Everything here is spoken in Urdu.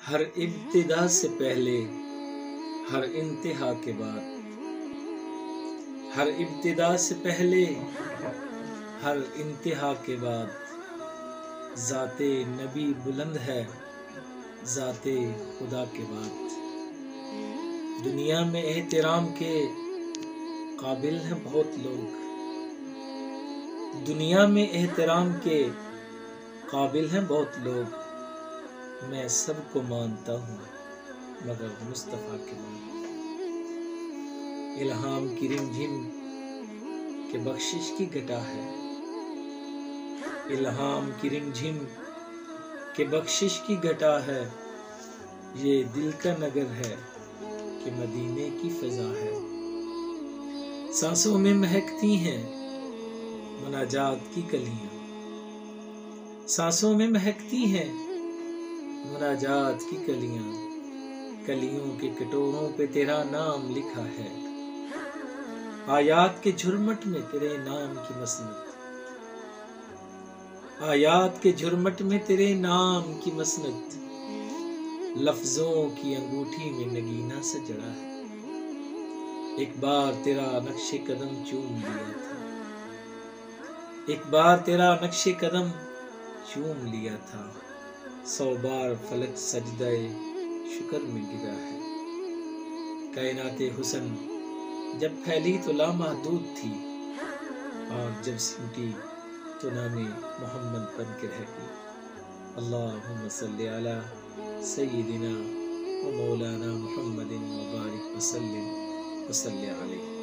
ہر ابتدا سے پہلے، ہر انتہا کے بعد، ہر ابتدا سے پہلے، ہر انتہا کے بعد، ذات نبی بلند ہے ذات خدا کے بعد۔ دنیا میں احترام کے قابل ہیں بہت لوگ، دنیا میں احترام کے قابل ہیں بہت لوگ، میں سب کو مانتا ہوں مگر مصطفیٰ کے بعد۔ الہام کی رمجھم کہ بخشش کی گھٹا ہے، الہام کی رمجھم کہ بخشش کی گھٹا ہے، یہ دل کا نگر ہے کہ مدینے کی فضا ہے۔ سانسوں میں مہکتی ہیں مناجات کی کلیاں، سانسوں میں مہکتی ہیں مناجات کی کلیاں، کلیوں کے کٹوروں پہ تیرا نام لکھا ہے، آیات کے جھرمٹ میں تیرے نام کی مسند، آیات کے جھرمٹ میں تیرے نام کی مسند، لفظوں کی انگوٹھی میں نگینہ سے جڑا ہے۔ ایک بار تیرا نقش قدم چوم لیا تھا، ایک بار تیرا نقش قدم چوم لیا تھا، 100 بار فلک سجدہ شکر میں گرا ہے۔ کائنات حسن جب پھیلی تو لامحدود تھی، اور جب سمٹی تو نام محمد بن کے رہ گئی۔ اللہم صلی علی سیدنا و مولانا محمد وبارک وسلم وصلی علیہ۔